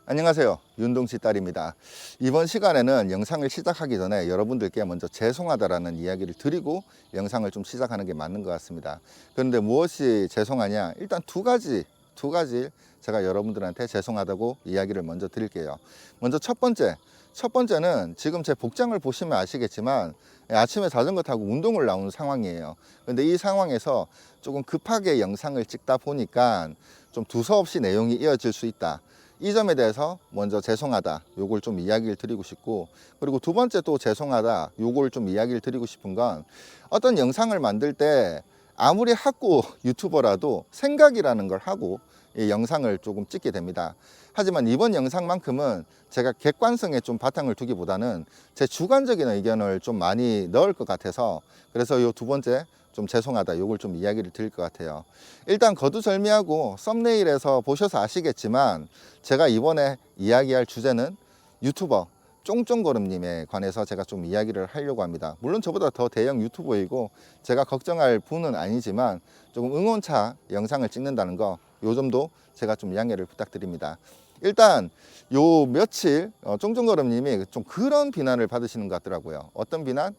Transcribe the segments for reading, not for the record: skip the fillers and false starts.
안녕하세요, 윤동치 딸입니다. 이번 시간에는 영상을 시작하기 전에 여러분들께 먼저 죄송하다라는 이야기를 드리고 영상을 좀 시작하는 게 맞는 것 같습니다. 그런데 무엇이 죄송하냐, 일단 두 가지 제가 여러분들한테 죄송하다고 이야기를 먼저 드릴게요. 먼저 첫 번째는 지금 제 복장을 보시면 아시겠지만 아침에 자전거 타고 운동을 나오는 상황이에요. 근데 이 상황에서 조금 급하게 영상을 찍다 보니까 좀 두서없이 내용이 이어질 수 있다. 이 점에 대해서 먼저 죄송하다 요걸 좀 이야기를 드리고 싶고, 그리고 두 번째 또 죄송하다 요걸 좀 이야기를 드리고 싶은 건, 어떤 영상을 만들 때 아무리 학고 유튜버라도 생각이라는 걸 하고 이 영상을 조금 찍게 됩니다. 하지만 이번 영상만큼은 제가 객관성에 좀 바탕을 두기보다는 제 주관적인 의견을 좀 많이 넣을 것 같아서, 그래서 요 두 번째 좀 죄송하다 요걸 좀 이야기를 드릴 것 같아요. 일단 거두절미하고 썸네일에서 보셔서 아시겠지만 제가 이번에 이야기할 주제는 유튜버 쫑쫑거름님에 관해서 제가 좀 이야기를 하려고 합니다. 물론 저보다 더 대형 유튜버이고 제가 걱정할 분은 아니지만 조금 응원차 영상을 찍는다는 거, 요 점도 제가 좀 양해를 부탁드립니다. 일단 요 며칠 쫑쫑거름님이 좀 그런 비난을 받으시는 것 같더라고요. 어떤 비난?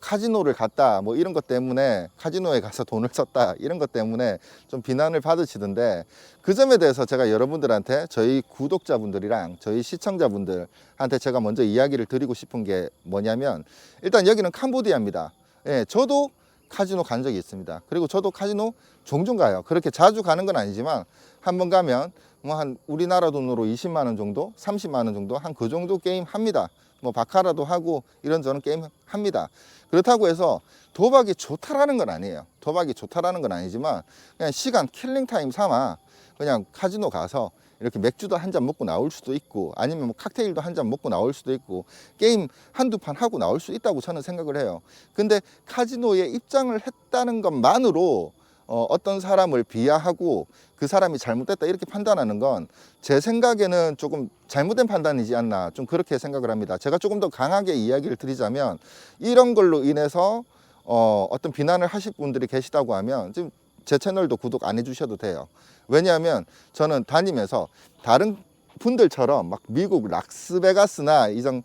카지노를 갔다 뭐 이런 것 때문에, 카지노에 가서 돈을 썼다 이런 것 때문에 좀 비난을 받으시던데, 그 점에 대해서 제가 여러분들한테, 저희 구독자분들이랑 저희 시청자분들한테 제가 먼저 이야기를 드리고 싶은 게 뭐냐면, 일단 여기는 캄보디아입니다. 예, 저도 카지노 간 적이 있습니다. 그리고 저도 카지노 종종 가요. 그렇게 자주 가는 건 아니지만 한번 가면 뭐 한 우리나라 돈으로 20만 원 정도, 30만 원 정도, 한 그 정도 게임 합니다. 뭐 바카라도 하고 이런저런 게임 합니다. 그렇다고 해서 도박이 좋다라는 건 아니에요. 도박이 좋다라는 건 아니지만 그냥 시간 킬링 타임 삼아 그냥 카지노 가서 이렇게 맥주도 한 잔 먹고 나올 수도 있고, 아니면 뭐 칵테일도 한 잔 먹고 나올 수도 있고, 게임 한두 판 하고 나올 수 있다고 저는 생각을 해요. 근데 카지노에 입장을 했다는 것만으로 어떤 사람을 비하하고 그 사람이 잘못됐다 이렇게 판단하는 건 제 생각에는 조금 잘못된 판단이지 않나, 좀 그렇게 생각을 합니다. 제가 조금 더 강하게 이야기를 드리자면, 이런 걸로 인해서 어떤 비난을 하실 분들이 계시다고 하면 지금 제 채널도 구독 안 해주셔도 돼요. 왜냐하면 저는 다니면서 다른 분들처럼 막 미국 락스베가스나 이런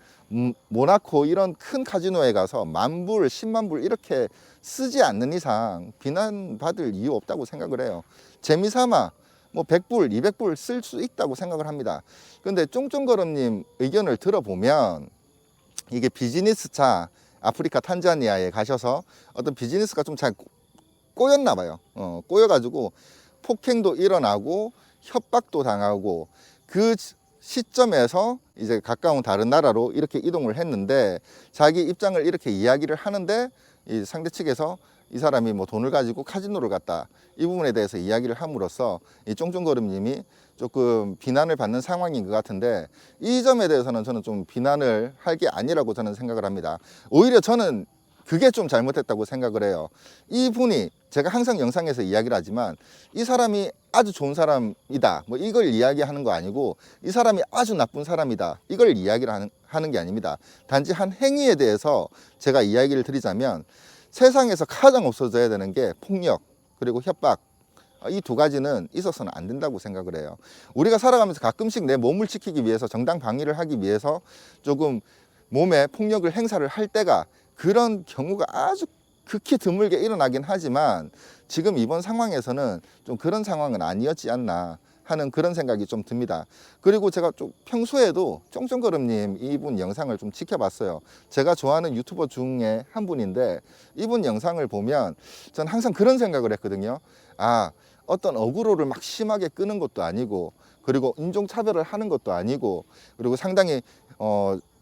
모나코 이런 큰 카지노에 가서 10,000불, 100,000불 이렇게 쓰지 않는 이상 비난받을 이유 없다고 생각을 해요. 재미삼아 뭐 100불, 200불 쓸 수 있다고 생각을 합니다. 근데 쫑쫑거름님 의견을 들어보면, 이게 비즈니스차 아프리카 탄자니아에 가셔서 어떤 비즈니스가 좀 잘 꼬였나 봐요. 꼬여가지고 폭행도 일어나고 협박도 당하고, 그 시점에서 이제 가까운 다른 나라로 이렇게 이동을 했는데, 자기 입장을 이렇게 이야기를 하는데 이 상대 측에서 이 사람이 뭐 돈을 가지고 카지노를 갔다, 이 부분에 대해서 이야기를 함으로써 이 쫑쫑거름님이 조금 비난을 받는 상황인 것 같은데, 이 점에 대해서는 저는 좀 비난을 할 게 아니라고 저는 생각을 합니다. 오히려 저는 그게 좀 잘못했다고 생각을 해요. 이분이, 제가 항상 영상에서 이야기를 하지만 이 사람이 아주 좋은 사람이다 뭐 이걸 이야기하는 거 아니고, 이 사람이 아주 나쁜 사람이다 이걸 이야기를 하는 게 아닙니다. 단지 한 행위에 대해서 제가 이야기를 드리자면, 세상에서 가장 없어져야 되는 게 폭력 그리고 협박, 이 두 가지는 있어서는 안 된다고 생각을 해요. 우리가 살아가면서 가끔씩 내 몸을 지키기 위해서, 정당방위를 하기 위해서 조금 몸에 폭력을 행사를 할 때가, 그런 경우가 아주 극히 드물게 일어나긴 하지만 지금 이번 상황에서는 좀 그런 상황은 아니었지 않나 하는 그런 생각이 좀 듭니다. 그리고 제가 좀 평소에도 쫑쫑거름님 이분 영상을 좀 지켜봤어요. 제가 좋아하는 유튜버 중에 한 분인데, 이분 영상을 보면 전 항상 그런 생각을 했거든요. 아, 어떤 어그로를 막 심하게 끄는 것도 아니고, 그리고 인종차별을 하는 것도 아니고, 그리고 상당히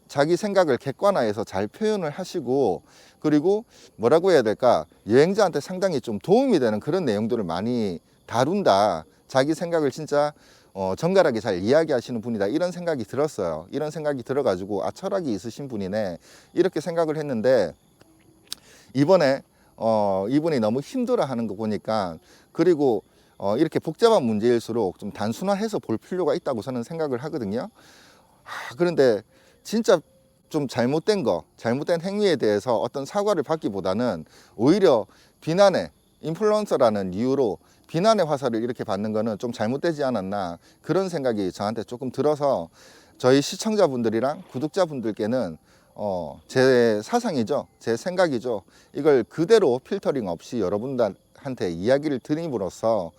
자기 생각을 객관화해서 잘 표현을 하시고, 그리고 뭐라고 해야 될까, 여행자한테 상당히 좀 도움이 되는 그런 내용들을 많이 다룬다, 자기 생각을 진짜 정갈하게 잘 이야기하시는 분이다, 이런 생각이 들었어요. 이런 생각이 들어가지고 아, 철학이 있으신 분이네 이렇게 생각을 했는데, 이번에 이분이 너무 힘들어하는 거 보니까, 그리고 이렇게 복잡한 문제일수록 좀 단순화해서 볼 필요가 있다고 저는 생각을 하거든요. 그런데 진짜 좀 잘못된 행위에 대해서 어떤 사과를 받기보다는 오히려 비난에 인플루언서라는 이유로 비난의 화살을 이렇게 받는 거는 좀 잘못되지 않았나 그런 생각이 저한테 조금 들어서 저희 시청자분들이랑 구독자분들께는 제 사상이죠, 제 생각이죠. 이걸 그대로 필터링 없이 여러분들한테 이야기를 드림으로써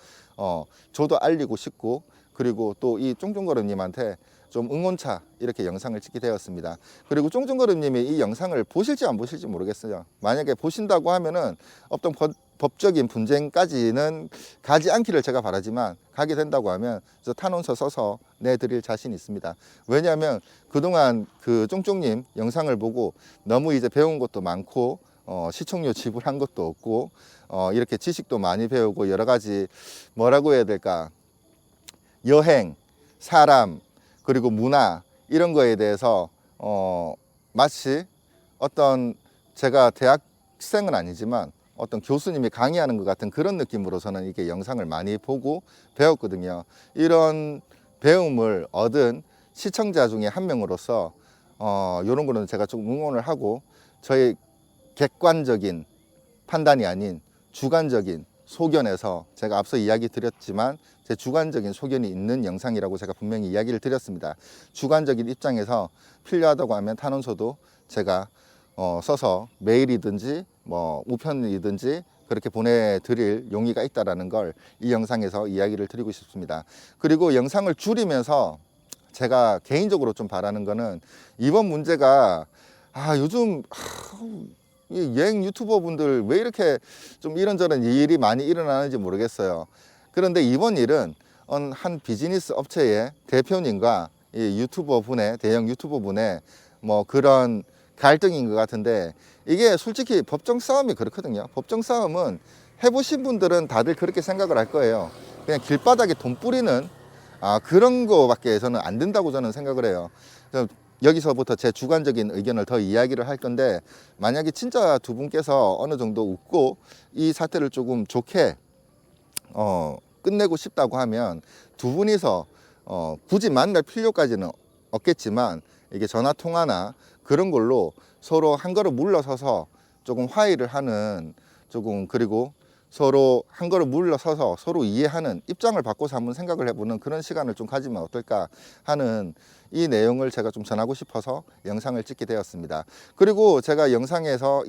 저도 알리고 싶고, 그리고 또 이 쫑쫑거름님한테 좀 응원차 이렇게 영상을 찍게 되었습니다. 그리고 쫑쫑거름님이 이 영상을 보실지 안 보실지 모르겠어요. 만약에 보신다고 하면은 어떤 법적인 분쟁까지는 가지 않기를 제가 바라지만, 가게 된다고 하면 저 탄원서 써서 내드릴 자신이 있습니다. 왜냐하면 그동안 그 쫑쫑님 영상을 보고 너무 이제 배운 것도 많고 시청료 지불한 것도 없고 이렇게 지식도 많이 배우고 여러 가지 뭐라고 해야 될까, 여행, 사람, 그리고 문화 이런 거에 대해서 마치 어떤, 제가 대학생은 아니지만 어떤 교수님이 강의하는 것 같은 그런 느낌으로 저는 이렇게 영상을 많이 보고 배웠거든요. 이런 배움을 얻은 시청자 중에 한 명으로서 이런 거는 제가 좀 응원을 하고, 저의 객관적인 판단이 아닌 주관적인 소견에서, 제가 앞서 이야기 드렸지만 제 주관적인 소견이 있는 영상이라고 제가 분명히 이야기를 드렸습니다. 주관적인 입장에서 필요하다고 하면 탄원서도 제가 써서 메일이든지 뭐 우편이든지 그렇게 보내드릴 용의가 있다는 걸 이 영상에서 이야기를 드리고 싶습니다. 그리고 영상을 줄이면서 제가 개인적으로 좀 바라는 거는, 이번 문제가 요즘 이 여행 유튜버 분들 왜 이렇게 좀 이런저런 일이 많이 일어나는지 모르겠어요. 그런데 이번 일은 한 비즈니스 업체의 대표님과 이 유튜버 분의, 대형 유튜버 분의 뭐 그런 갈등인 것 같은데, 이게 솔직히 법정 싸움이 그렇거든요. 법정 싸움은 해보신 분들은 다들 그렇게 생각을 할 거예요. 그냥 길바닥에 돈 뿌리는 그런 거밖에 저는 안 된다고 저는 생각을 해요. 여기서부터 제 주관적인 의견을 더 이야기를 할 건데, 만약에 진짜 두 분께서 어느 정도 웃고 이 사태를 조금 좋게 끝내고 싶다고 하면 두 분이서 굳이 만날 필요까지는 없겠지만, 이게 전화 통화나 그런 걸로 서로 한 걸음 물러서서 조금 화해를 하는, 조금, 그리고 서로 한 걸음 물러서서 서로 이해하는, 입장을 바꿔서 한번 생각을 해보는 그런 시간을 좀 가지면 어떨까 하는 이 내용을 제가 좀 전하고 싶어서 영상을 찍게 되었습니다. 그리고 제가 이 영상에서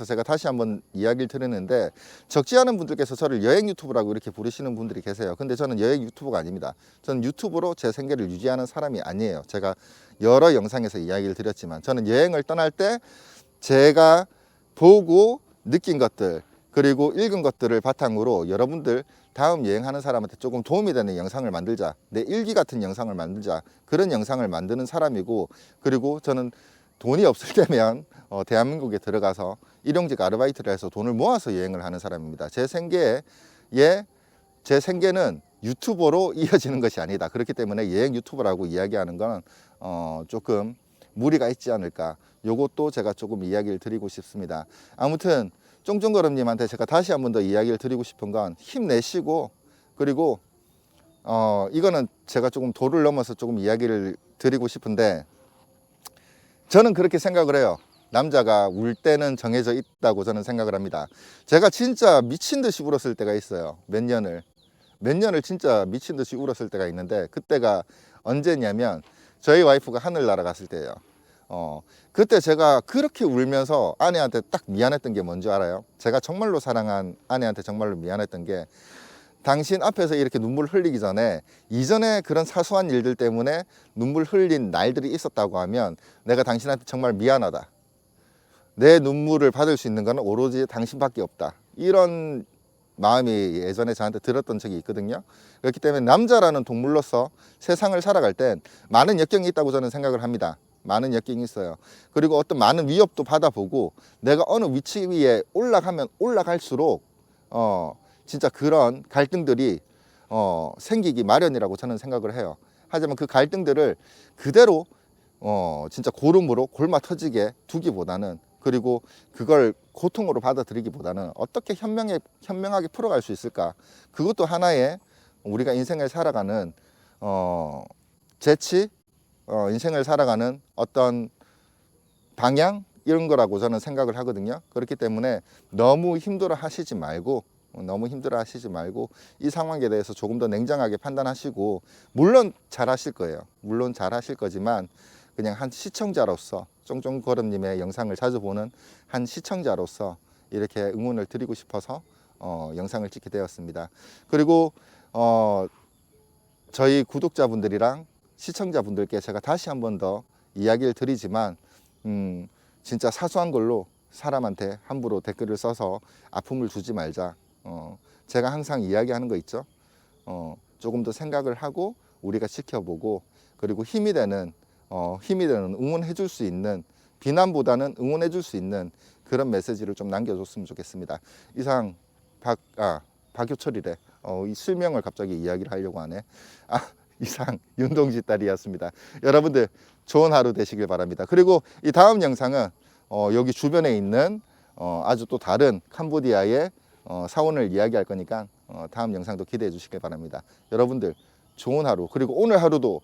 제가 다시 한번 이야기를 드리는데, 적지 않은 분들께서 저를 여행 유튜브라고 이렇게 부르시는 분들이 계세요. 근데 저는 여행 유튜버가 아닙니다. 저는 유튜브로 제 생계를 유지하는 사람이 아니에요. 제가 여러 영상에서 이야기를 드렸지만, 저는 여행을 떠날 때 제가 보고 느낀 것들, 그리고 읽은 것들을 바탕으로 여러분들 다음 여행하는 사람한테 조금 도움이 되는 영상을 만들자, 내 일기 같은 영상을 만들자, 그런 영상을 만드는 사람이고, 그리고 저는 돈이 없을 때면 대한민국에 들어가서 일용직 아르바이트를 해서 돈을 모아서 여행을 하는 사람입니다. 제 생계는 유튜버로 이어지는 것이 아니다. 그렇기 때문에 여행 유튜버라고 이야기하는 건 조금 무리가 있지 않을까, 요것도 제가 조금 이야기를 드리고 싶습니다. 아무튼 쫑쫑거름님한테 제가 다시 한 번 더 이야기를 드리고 싶은 건, 힘내시고, 그리고 이거는 제가 조금 도를 넘어서 조금 이야기를 드리고 싶은데, 저는 그렇게 생각을 해요. 남자가 울 때는 정해져 있다고 저는 생각을 합니다. 제가 진짜 미친 듯이 울었을 때가 있어요. 몇 년을 진짜 미친 듯이 울었을 때가 있는데, 그때가 언제냐면 저희 와이프가 하늘 날아갔을 때예요. 그때 제가 그렇게 울면서 아내한테 딱 미안했던 게 뭔지 알아요? 제가 정말로 사랑한 아내한테 정말로 미안했던 게, 당신 앞에서 이렇게 눈물 흘리기 전에 이전에 그런 사소한 일들 때문에 눈물 흘린 날들이 있었다고 하면 내가 당신한테 정말 미안하다. 내 눈물을 받을 수 있는 건 오로지 당신밖에 없다. 이런 마음이 예전에 저한테 들었던 적이 있거든요. 그렇기 때문에 남자라는 동물로서 세상을 살아갈 땐 많은 역경이 있다고 저는 생각을 합니다. 많은 역경이 있어요. 그리고 어떤 많은 위협도 받아보고, 내가 어느 위치 위에 올라가면 올라갈수록 진짜 그런 갈등들이 생기기 마련이라고 저는 생각을 해요. 하지만 그 갈등들을 그대로 진짜 고름으로 골마 터지게 두기보다는, 그리고 그걸 고통으로 받아들이기보다는 어떻게 현명하게 풀어갈 수 있을까, 그것도 하나의 우리가 인생을 살아가는 재치, 인생을 살아가는 어떤 방향, 이런 거라고 저는 생각을 하거든요. 그렇기 때문에 너무 힘들어 하시지 말고, 너무 힘들어 하시지 말고 이 상황에 대해서 조금 더 냉정하게 판단하시고, 물론 잘 하실 거예요. 물론 잘 하실 거지만 그냥 한 시청자로서, 쫑쫑거름님의 영상을 자주 보는 한 시청자로서 이렇게 응원을 드리고 싶어서 영상을 찍게 되었습니다. 그리고 저희 구독자분들이랑 시청자분들께 제가 다시 한 번 더 이야기를 드리지만 진짜 사소한 걸로 사람한테 함부로 댓글을 써서 아픔을 주지 말자. 제가 항상 이야기하는 거 있죠. 조금 더 생각을 하고 우리가 지켜보고, 그리고 힘이 되는 응원해 줄 수 있는, 비난보다는 응원해 줄 수 있는 그런 메시지를 좀 남겨줬으면 좋겠습니다. 이상 박효철이래. 이 실명을 갑자기 이야기를 하려고 하네. 이상 윤동지 딸이었습니다. 여러분들 좋은 하루 되시길 바랍니다. 그리고 이 다음 영상은 여기 주변에 있는 아주 또 다른 캄보디아의 사원을 이야기할 거니까 다음 영상도 기대해 주시길 바랍니다. 여러분들 좋은 하루, 그리고 오늘 하루도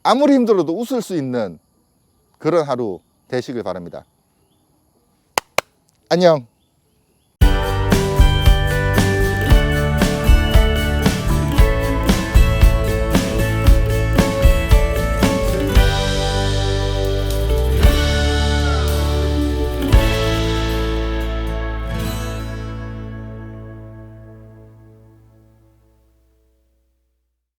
아무리 힘들어도 웃을 수 있는 그런 하루 되시길 바랍니다. 안녕.